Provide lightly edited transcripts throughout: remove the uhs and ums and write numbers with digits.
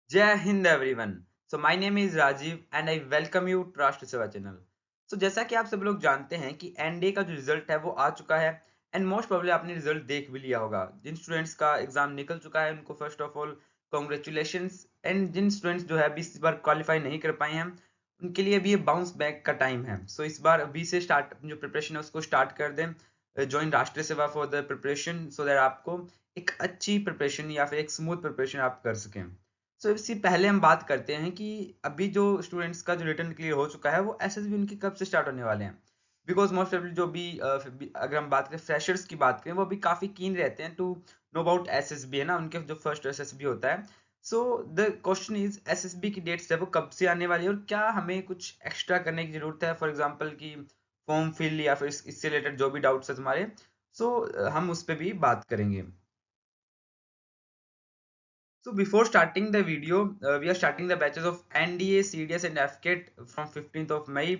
जय हिंद everyone. So my name is Rajeev and I welcome you to Rashtra Seva channel. सो जैसा कि आप सब लोग जानते हैं कि एनडीए का जो रिजल्ट है वो आ चुका है एंड मोस्ट प्रोबेबली आपने रिजल्ट देख भी लिया होगा। जिन स्टूडेंट्स का एग्जाम निकल चुका है उनको first of all congratulations, and जिन स्टूडेंट्स जो है अभी इस बार क्वालिफाई नहीं कर पाए हैं उनके लिए अभी ये बाउंस बैक का टाइम है। सो इस बार अभी से स्टार्ट जो प्रिपरेशन है उसको स्टार्ट कर दें। ज्वाइन राष्ट्रीय सेवा for the preparation so that आपको एक अच्छी प्रिपरेशन या फिर एक स्मूथ प्रिपरेशन आप कर सकें। सो इससे पहले हम बात करते हैं कि अभी जो स्टूडेंट्स का जो रिटर्न क्लियर हो चुका है वो एसएसबी उनकी कब से स्टार्ट होने वाले हैं। बिकॉज मोस्ट ऑफ जो भी अगर हम बात करें फ्रेशर्स की बात करें वो अभी काफी कीन रहते हैं टू नो अबाउट एसएसबी, है ना, उनके जो फर्स्ट एसएसबी होता है। So the question is SSB की डेट्स है वो कब से आने वाली है और क्या हमें कुछ एक्स्ट्रा करने की जरूरत है, फॉर एग्जाम्पल की फॉर्म फिल या फिर इससे रिलेटेड जो भी डाउट्स है तुम्हारे। सो हम उस पर भी बात करेंगे। So before starting the video, we are starting the batches of NDA, CDS and FCAT from 15th of May।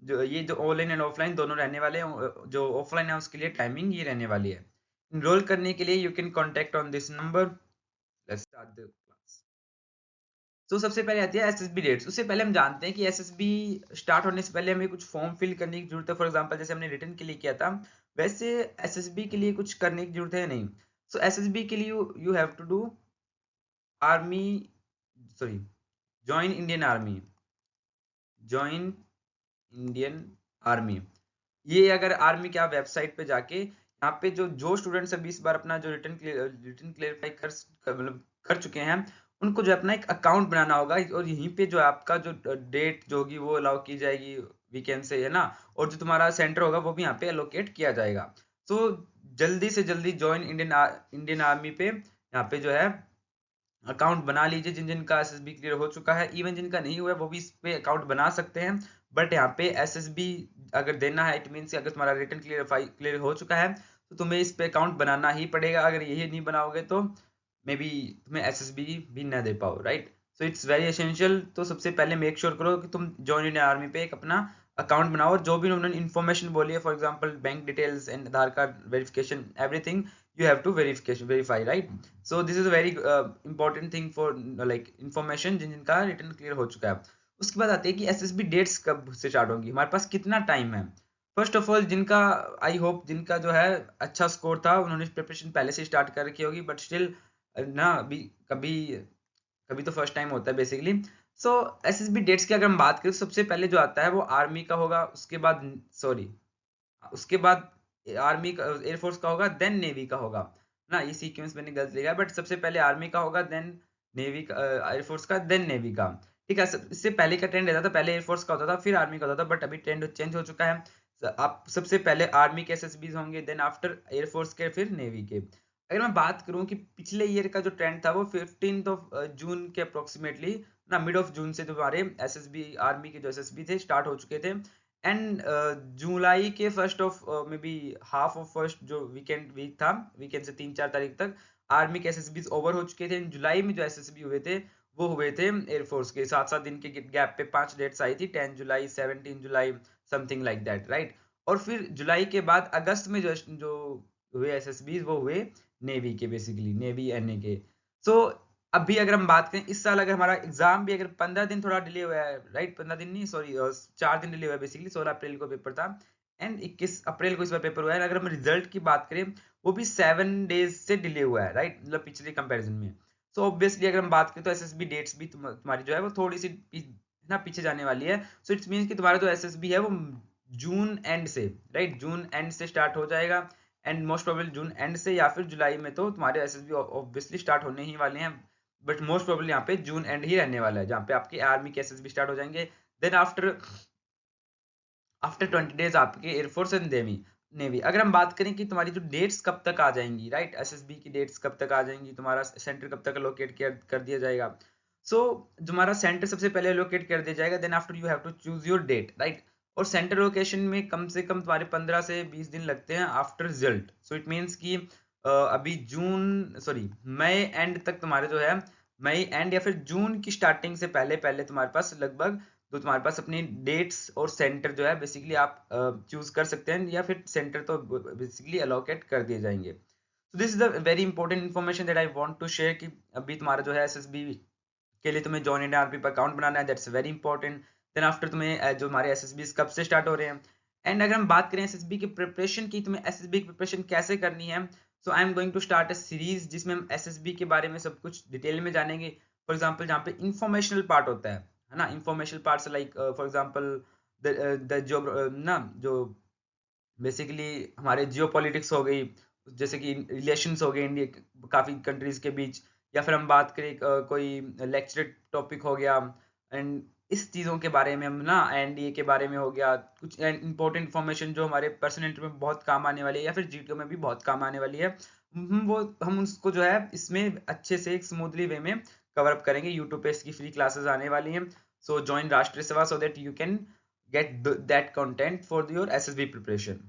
जो ऑनलाइन एंड ऑफलाइन दोनों रहने वाले हैं। जो ऑफलाइन है उसके लिए टाइमिंग ये रहने वाली है। इनरोल करने के लिए you can contact on this number. Let's start the class. तो सबसे पहले आती है एसएसबी डेट्स। उससे पहले हम जानते हैं कि एसएसबी स्टार्ट होने से पहले हमें कुछ फॉर्म फिल करने की जरूरत है। फॉर एग्जांपल जैसे हमने रिटर्न के लिए किया था वैसे एसएसबी के लिए कुछ करने की जरूरत है नहीं। सो एसएसबी के लिए you have to do army, sorry, join Indian army, join Indian army. ये अगर आर्मी के आप वेबसाइट पे जाके यहाँ पे जो स्टूडेंट्स अभी इस बार अपना जो रिटर्न क्लेरिफाई मतलब कर चुके हैं उनको जो है अपना एक अकाउंट बनाना होगा और यहीं पे जो है आपका जो डेट जो होगी वो अलाउ की जाएगी वीकेंड से, है ना। और जो तुम्हारा सेंटर होगा वो भी यहाँ पे एलोकेट किया जाएगा। तो जल्दी से जल्दी ज्वाइन इंडियन आर्मी पे यहाँ पे जो है अकाउंट बना लीजिए। जिन जिनका एसएसबी क्लियर हो चुका है, इवन जिनका नहीं हुआ है वो भी इस पे अकाउंट बना सकते हैं। बट यहाँ पे एसएसबी अगर देना है, इट मीन्स अगर तुम्हारा रिटर्न क्लियर हो चुका है तो तुम्हें इस पे अकाउंट बनाना ही पड़ेगा। अगर यही नहीं बनाओगे तो मे बी तुम्हें एसएसबी भी ना दे पाओ, right. So it's very essential. तो सबसे पहले मेक श्योर करो कि तुम जॉइन इंडियन आर्मी पे एक अपना अकाउंट बनाओ और जो भी उन्होंने इन्फॉर्मेशन बोली है, for example bank details and Aadhaar card verification, everything you have to verify, right? So this is a very important thing for like information जिनका रिटर्न क्लियर हो चुका है। उसके बाद आते हैं कि एसएसबी डेट्स कब से स्टार्ट होंगी, हमारे पास कितना टाइम है। फर्स्ट ऑफ ऑल जिनका आई होप जिनका जो है अच्छा स्कोर था उन्होंने प्रिपरेशन पहले से स्टार्ट कर रखी होगी, बट स्टिल ना अभी कभी कभी तो फर्स्ट टाइम होता है बेसिकली। सो एसएसबी डेट्स की अगर हम बात करें तो सबसे पहले जो आता है वो आर्मी का होगा, उसके बाद सॉरी उसके बाद आर्मी का एयरफोर्स का होगा, देन नेवी का होगा ना। ये सीक्वेंस मैंने गलत लिखा है बट सबसे पहले आर्मी का होगा, देन नेवी का, एयरफोर्स का, देन नेवी का। ठीक है, इससे पहले का ट्रेंड रहता था, पहले एयरफोर्स का होता था फिर आर्मी का होता था, बट अभी ट्रेंड चेंज हो चुका है। आप सबसे पहले आर्मी के एसएसबी होंगे, देन आफ्टर एयरफोर्स के फिर नेवी के। अगर मैं बात करूं कि पिछले ईयर का जो ट्रेंड था वो 15 ऑफ जून के अप्रोक्सीमेटली ना, मिड ऑफ जून से तुम्हारे एसएसबी आर्मी के जो एसएसबी थे स्टार्ट हो चुके थे। एंड जुलाई के first of may be half of first जो वीक था, वीकेंड से 3-4 तारीख तक आर्मी के एसएसबी ओवर हो चुके थे। इन जुलाई में जो एसएसबी हुए थे वो हुए थे एयरफोर्स के। 7-7 दिन के गैप पे 5 डेट्स आई थी, 10 जुलाई, 17 जुलाई, समथिंग लाइक दैट, राइट। और फिर जुलाई के बाद अगस्त में जो हुए एसएसबी वो हुए नेवी के, बेसिकली नेवी एनए के। सो अभी अगर हम बात करें इस साल अगर हमारा एग्जाम भी अगर 15 दिन थोड़ा डिले हुआ है, राइट, 15 दिन नहीं, सॉरी 4 दिन डिले हुआ है। बेसिकली 16 अप्रैल को पेपर था एंड 21 अप्रैल को इस बार पेपर हुआ है। अगर हम रिजल्ट की बात करें वो भी 7 डेज से डिले हुआ है, राइट, मतलब पिछले कंपैरिजन में। सो ऑब्वियसली अगर हम बात करें तो एसएसबी डेट्स भी तुम्हारी जो है वो थोड़ी सी ना पीछे जाने वाली है। सो इट्स मीन्स कि तुम्हारा जो एसएसबी है वो जून एंड से, राइट, जून एंड से स्टार्ट हो जाएगा। And most probably June and से या फिर जुलाई में तो तुम्हारे एसएसबी ऑब्वियसली स्टार्ट होने ही वाले हैं। बट मोस्ट प्रोबेबली यहाँ पे जून एंड ही रहने वाला है जहाँ पे आपके आर्मी के एसएसबी स्टार्ट हो जाएंगे। देन आफ्टर आफ्टर 20 डेज आपके एयरफोर्स एंड नेवी नेवी। अगर हम बात करें कि तुम्हारी जो डेट्स कब तक आ जाएंगी, राइट, एसएसबी की डेट्स कब तक आ जाएंगी, तुम्हारा सेंटर कब तक लोकेट कर दिया जाएगा। सो तुम्हारा सेंटर सबसे पहले लोकेट कर दिया जाएगा, then after you have to choose your date, right. और सेंटर लोकेशन में कम से कम तुम्हारे 15 से 20 दिन लगते हैं after result. So it means कि अभी जून सॉरी मई एंड तक तुम्हारे जो है, मई एंड या फिर जून की स्टार्टिंग से पहले पहले तुम्हारे पास लगभग तो तुम्हारे पास अपनी डेट्स और सेंटर जो है बेसिकली आप चूज कर सकते हैं, या फिर सेंटर तो बेसिकली अलोकेट कर दिए जाएंगे। तो this is the very important information that I want to share कि अभी तुम्हारा जो है एसएसबी के लिए तुम्हें जॉइन इंडिया आर्मी पर अकाउंट बनाना है, that's very important. Then after तुम्हें जो हमारे एसएसबी कब से स्टार्ट हो रहे हैं। एंड अगर हम बात करें एसएसबी की प्रिपरेशन की, तुम्हें एसएसबी की प्रिपरेशन कैसे करनी है, so I am going to start a series जिसमें हम एसएसबी के बारे में सब कुछ डिटेल में जानेंगे। फॉर एग्जांपल जहाँ पे इंफॉर्मेशनल पार्ट होता है ना, informational parts like for example the जो ना जो बेसिकली हमारे जियो पॉलिटिक्स हो गई, जैसे कि रिलेशंस हो गए इंडिया काफ़ी कंट्रीज के बीच, या फिर हम बात करें कोई लेक्चर टॉपिक हो गया। एंड इस चीज़ों के बारे में हम ना एनडीए के बारे में हो गया, कुछ इंपॉर्टेंट इंफॉर्मेशन जो हमारे पर्सनल इंटरव्यू में बहुत काम आने वाली है या फिर जीटीओ में भी बहुत काम आने वाली है, हम उसको जो है इसमें अच्छे से एक स्मूथली वे में कवर अप करेंगे। यूट्यूब पे इसकी फ्री क्लासेस आने वाली हैं। सो ज्वाइन राष्ट्रीय सेवा so that you can get that content for your SSB preparation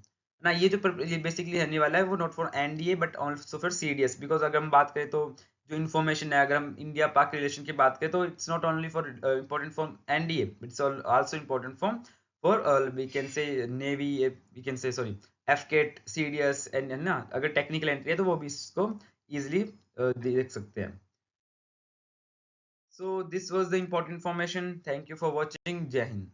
ना। ये बेसिकली रहने वाला है वो not for NDA but also for CDS, because अगर हम बात करें तो जो इन्फॉर्मेशन है, अगर हम इंडिया पाक रिलेशन की बात करें तो it's not only for important for NDA, it's also important for we can say navy, we can say sorry AFCAT, CDS and ना अगर टेक्निकल एंट्री है तो वो भी इसको इजिली देख सकते हैं। So this was the important information. Thank you for watching. जय हिंद।